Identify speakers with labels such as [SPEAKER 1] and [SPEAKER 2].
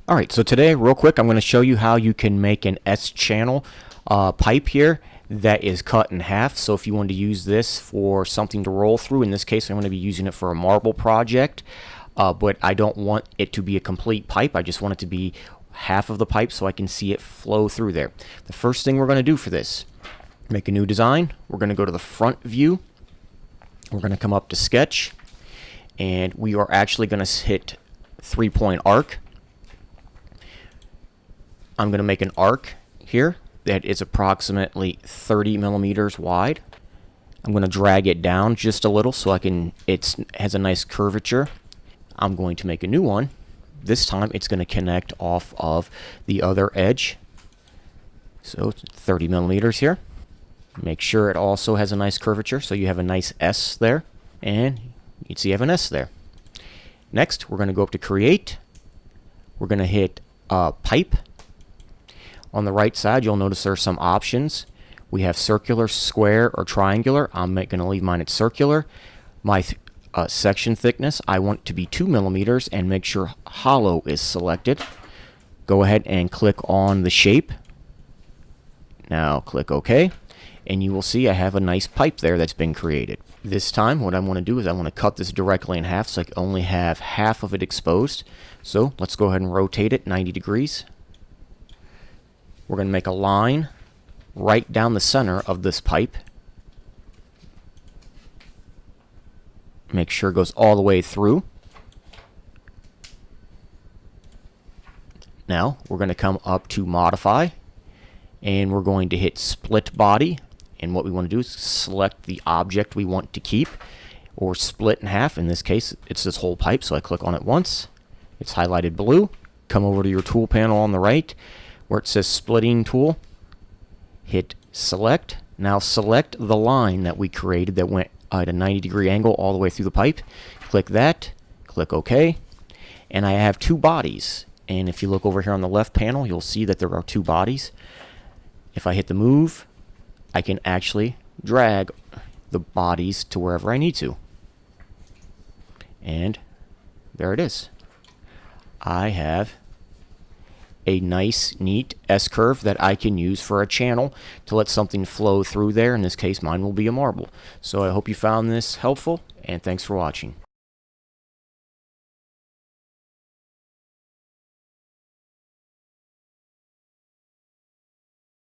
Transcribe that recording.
[SPEAKER 1] Alright, so today, real quick, I'm going to show you how you can make an S-channel pipe here that is cut in half. So if you want to use this for something to roll through, in this case I'm going to be using it for a marble project, but I don't want it to be a complete pipe. I just want it to be half of the pipe so I can see it flow through there. The first thing we're going to do for this, make a new design. We're going to go to the front view. We're going to come up to sketch, and we are actually going to hit 3-point arc. I'm going to make an arc here that is approximately 30 millimeters wide. I'm going to drag it down just a little so it has a nice curvature. I'm going to make a new one. This time it's going to connect off of the other edge. So it's 30 millimeters here. Make sure it also has a nice curvature so you have a nice S there. And you can see you have an S there. Next, we're going to go up to create. We're going to hit pipe. On the right side, you'll notice there are some options. We have circular, square, or triangular. I'm going to leave mine at circular. My section thickness, I want to be 2 millimeters, and make sure hollow is selected. Go ahead and click on the shape. Now click OK, and you will see I have a nice pipe there that's been created. This time, what I want to do is I want to cut this directly in half so I can only have half of it exposed. So let's go ahead and rotate it 90 degrees. We're going to make a line right down the center of this pipe. Make sure it goes all the way through. Now we're going to come up to modify, and we're going to hit split body. And what we want to do is select the object we want to keep or split in half. In this case, it's this whole pipe, so I click on it once. It's highlighted blue. Come over to your tool panel on the right where it says splitting tool. Hit select. Now select the line that we created that went at a 90-degree angle all the way through the pipe. Click that. Click OK. And I have two bodies. And if you look over here on the left panel, you'll see that there are two bodies. If I hit the move, I can actually drag the bodies to wherever I need to. And there it is. I have a nice, neat S-curve that I can use for a channel to let something flow through there. In this case, mine will be a marble. So I hope you found this helpful, and thanks for watching.